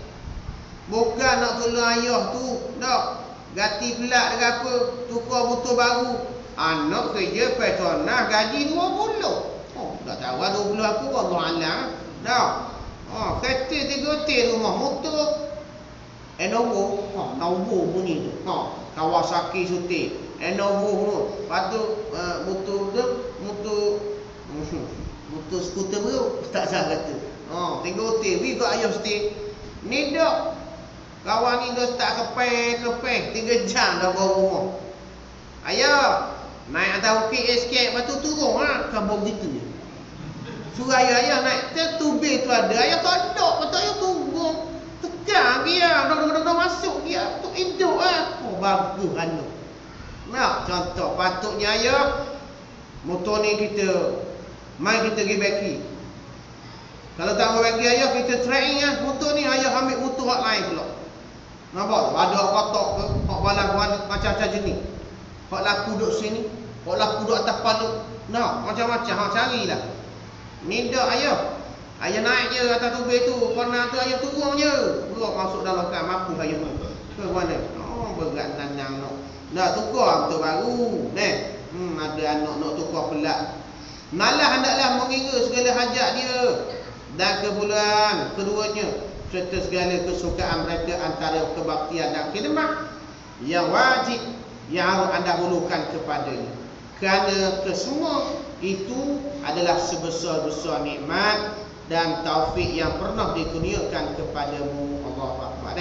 Bukan nak tolong ayah tu, dah. Ganti pelak dengan apa, tukar motor baru. Anak kerja Petronas gaji 20. Tak tahu 20 aku Allah alam. Dah. Kereta 3 hotel rumah, motor Lenovo, Lenovo bunyi tu. Kawasaki Suti, Lenovo tu. Lepas tu motor skuter baru, tak salah kata. 3 hotel, we got ayah stay. Ni dak. Kawan ni dah start kepeng 3 jam dah bawa rumah. Ayah, naik atas bukit escape, lepas tu turun kan begitu je. Suruh ayah naik tubing tu ada, ayah tak ada, betul ayah turun. Tegang dia, dah masuk dia, tu hidup bagus anak. Contoh, patutnya ayah, motor ni kita pergi beki. Kalau tak mau beki ayah, kita trying motor ni, ayah ambil motor hak lain pula. Nampak? Ada kotak ke, hak balang macam-macam jenis. Hak laku duduk sini, hak laku duduk atas palu. Macam-macam, carilah. Ni dak ayah. Ayah naik je atas tubing tu, pernah tu ayah turun je. Buruk masuk dalam kam, mampu ayah ke mana? Berat nanyang nak. Nak tukar untuk baru. Ada anak nak tukar pelak. Malah hendaklah mengira segala hajat dia dan kebulan keduanya serta segala kesukaan mereka antara kebaktian dan khidmat yang wajib yang harus anda hulukan kepadanya. Kerana kesemua itu adalah sebesar-besar nikmat dan taufik yang pernah dikurniakan kepadamu. Allahu Akbar.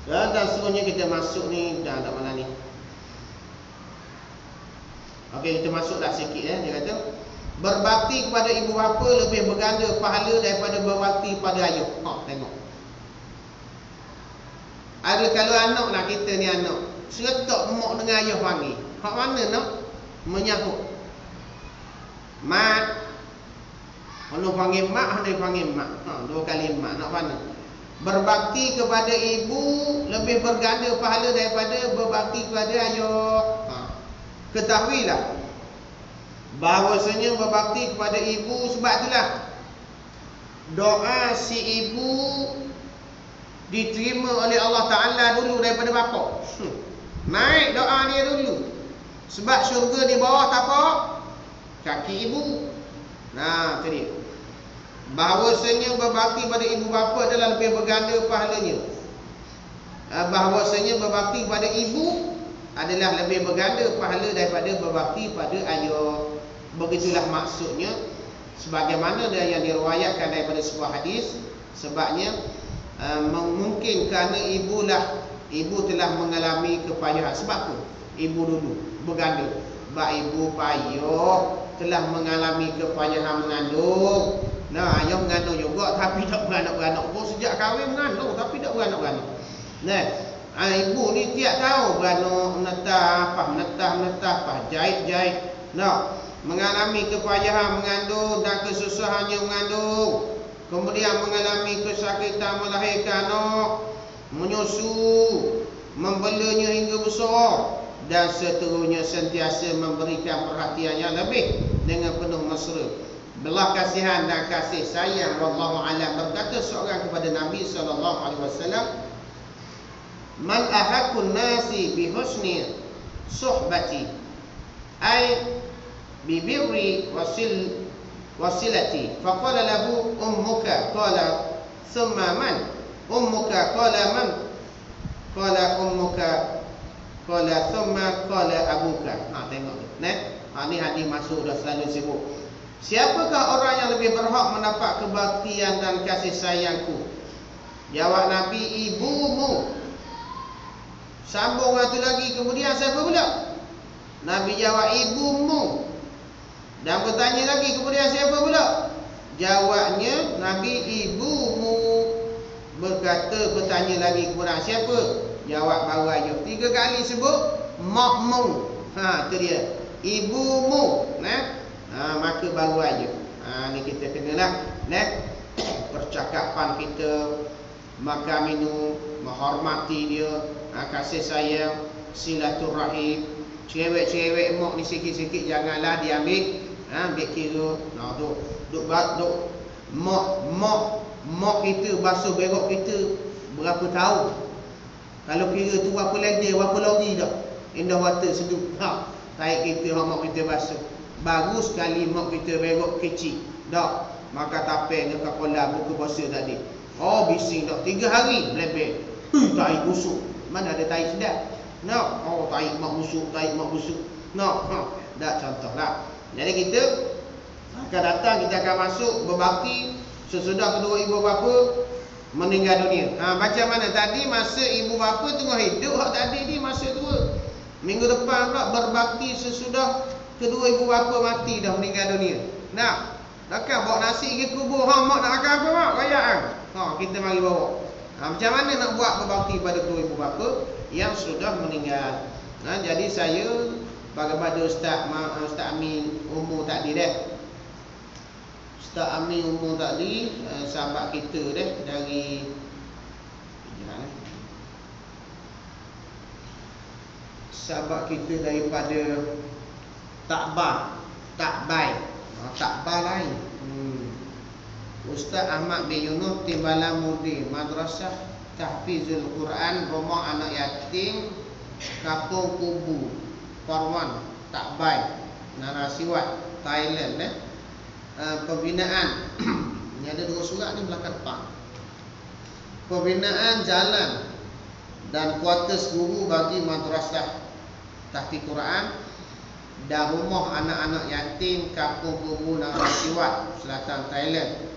Dan seterusnya kita masuk ni dah mana ni. Okey, kita masuklah sikit dia kata berbakti kepada ibu bapa lebih berganda pahala daripada berbakti pada ayah. Tengok. Ada kalau anak lah kita ni anak seretak mak dengan ayah panggil. Hak mana nak menyahut? Mak. Kalau panggil mak, hendak panggil mak. Dua kali mak. Nak mana? Berbakti kepada ibu lebih berganda pahala daripada berbakti kepada ayah. Ketahuilah bahawasanya berbakti kepada ibu, sebab itulah doa si ibu diterima oleh Allah Ta'ala dulu daripada bapa. Naik doa dia dulu. Sebab syurga di bawah tapak kaki ibu. Nah, itu dia. Bahawasanya berbakti pada ibu bapa adalah lebih berganda pahalanya. Bahawasanya berbakti pada ibu adalah lebih berganda pahala daripada berbakti pada ayah. Begitulah maksudnya, sebagaimana yang diriwayatkan daripada sebuah hadis. Sebabnya mungkin kerana ibu telah mengalami kepayahan. Sebab tu ibu dulu berganda. Sebab ibu payah telah mengalami kepayahan mengandung. Nah, ayah mengandung juga tapi tak beranak-beranak pun. Sejak kahwin mengandung tapi tak beranak-beranak. Nah, ibu ni tiap tahu beranak, menetah, jahit. Nah, mengalami kepayahan mengandung dan kesusahannya mengandung. Kemudian mengalami kesakitan melahirkan anak, menyusu, membelanya hingga besar, dan seterusnya sentiasa memberikan perhatian yang lebih dengan penuh mesra, belah kasihan dan kasih sayang. Wallahu a'lam. Berkata seorang kepada Nabi SAW, man ahakun nasi bi husni suhbati ay bi birri wasilati. Faqala lahu ummuka. Qala thumma man? Ummuka. Qala man? Qala ummuka. Qala thumma qala abuka. Tengok ni hadis masuk dah selalu sebut. Siapakah orang yang lebih berhak mendapat kebaktian dan kasih sayangku? Jawab Nabi, ibumu. Sambung satu lagi, kemudian siapa pula? Nabi jawab, ibumu. Dan bertanya lagi, kemudian siapa pula? Jawabnya Nabi, ibumu. Bertanya lagi, kemudian siapa? Jawab baru ayah. 3 kali sebut makmu. Itu dia. Ibumu. Maka baru ayah. Ni kita kenalah. Percakapan kita, makan minum, menghormati dia, kasih sayang, silaturahim. Cewek-cewek mak ni sikit-sikit janganlah diambil, ambil kira. Duk mak kita basuh berok kita berapa tahun. Kalau kira tu berapa lagi dah. Indah water sedup. Tarik kita mak kita basuh. Baru sekali mak kita berok kecil. Dah. Maka tapeng dengan kepala buku puasa tadi. Bising dah 3 hari lebih. Tarik busuk. Mana ada tarik sedap? Tarik mak busuk. Dah contohlah. Jadi kita akan datang, kita akan masuk berbakti sesudah kedua ibu bapa meninggal dunia. Macam mana tadi masa ibu bapa tengah hidup, hak tadi ni masa tua. Minggu depan pula berbakti sesudah kedua ibu bapa mati dah meninggal dunia. Takkan bawa nasi pergi kubur. Mak nak makan apa mak? Rayaan. Kita mari bawa. Macam mana nak buat berbakti pada kedua ibu bapa yang sudah meninggal? Jadi saya pada Ustaz Amin umur tadi Ustaz Amin umur tadi, sahabat kita dari sahabat kita daripada Takbai lain. Ustaz Ahmad bin Yunus Timbalan Mudi, Madrasah Tahfizul Quran, rumah anak yatim Kampung Kubu, Korwan, Takbai, Narasiwat, Thailand. Pembinaan ini ada 2 surat ni belakang depan. Pembinaan jalan dan kuartus guru bagi madrasah tahfiz Quran dan rumah anak-anak yatim Kampung Kubu Narasiwat, Selatan Thailand.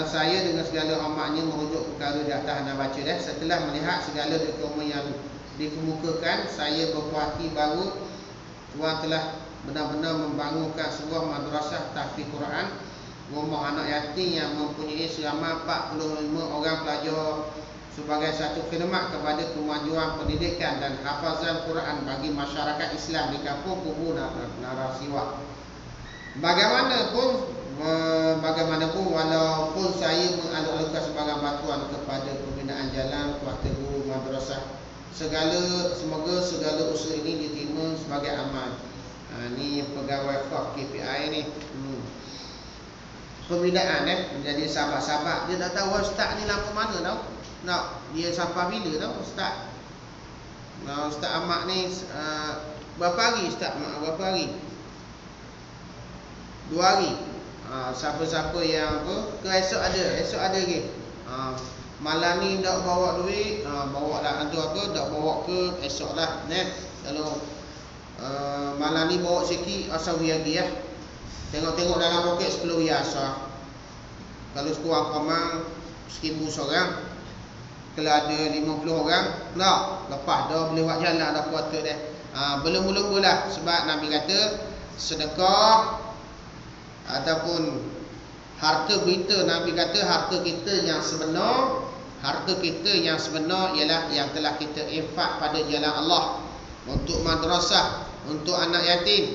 Saya dengan segala hormatnya merujuk perkara di atas anda baca dah. Setelah melihat segala dokumen yang dikemukakan, saya berpuas hati baru Tuan telah benar-benar membangunkan sebuah madrasah tahfiz Quran, rumah anak yatim yang mempunyai selama 45 orang pelajar sebagai satu khidmat kepada kemajuan pendidikan dan hafazan Quran bagi masyarakat Islam di Kampung Kubu Narasiwat. Bagaimanapun walaupun saya mengalokkan sebarang bantuan kepada pembinaan jalan, kuartus guru, madrasah, semoga segala usaha ini diterima sebagai amal. Ni pegawai FOK KPI ni. Pembinaan menjadi sahabat-sahabat. Dia dah tahu ustaz ni lampu mana tau. Nak dia sampai bila tau ustaz. Ustaz Ahmad ni berapa hari ustaz Ahmad? Berapa hari? 2 hari. Siapa-siapa yang ke esok ada lagi. Malam ni dak bawa duit, bawa lah hantu apa, dak bawa ke esok lah. Kalau malam ni bawa sikit asal lagi ya. Tengok-tengok dalam poket 10 riyal sah. Kalau sekurang-kurang 1000 seorang. Kalau ada 50 orang, lepas dah boleh buat jalan dah kuartus dah. Belum-belum lah sebab Nabi kata sedekah ataupun harta kita, Nabi kata harta kita yang sebenar ialah yang telah kita infak pada jalan Allah, untuk madrasah, untuk anak yatim,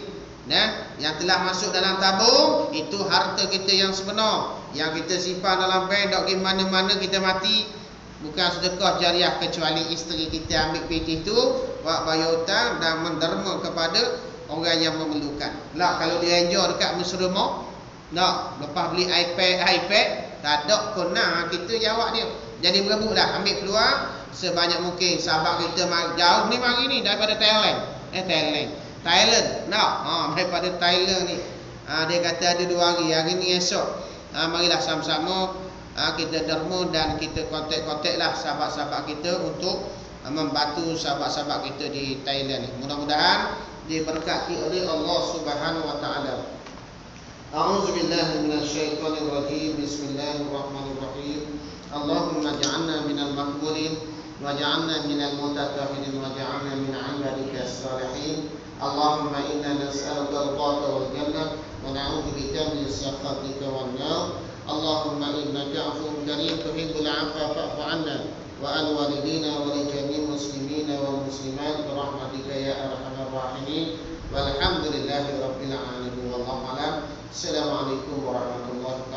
yang telah masuk dalam tabung. Itu harta kita yang sebenar, yang kita simpan dalam bank, tak pergi mana-mana kita mati. Bukan sedekah jariah, kecuali isteri kita ambil PT tu buat bayar hutang dan menderma kepada orang yang memerlukan. Kalau dia enjoy dekat mesra, lepas beli iPad tak ada kena kita jawab dia. Jadi berebutlah ambil keluar sebanyak mungkin. Sahabat kita jauh ni mari ni daripada Thailand. Daripada Thailand ni. Dia kata ada 2 hari. Hari ni esok. Marilah sama-sama kita derma dan kita kontak-kontak lah sahabat-sahabat kita untuk membantu sahabat-sahabat kita di Thailand ni. Mudah-mudahan diberkati oleh Allah Subhanahu wa taala. A'udzu billahi minasyaitonir rajim. Bismillahirrahmanirrahim. Allahumma ij'alna minal maqbulin waj'alna minal mutatahhirin waj'alna min 'ibadikas salihin. Allahumma inna nas'aluka al-qawta wal jannah wa na'udzu bika min sakhatika wan nar. Allahumma innaka 'afuwwun karim tuhibbul 'afwa fa'fu 'anna wa an walidina wa li jami'il muslimina wal muslimat bi rahmatika ya arhamar rahimin. Walhamdulillahi rabbil alamin. Wallahu a'lam. Assalamualaikum warahmatullahi wabarakatuh.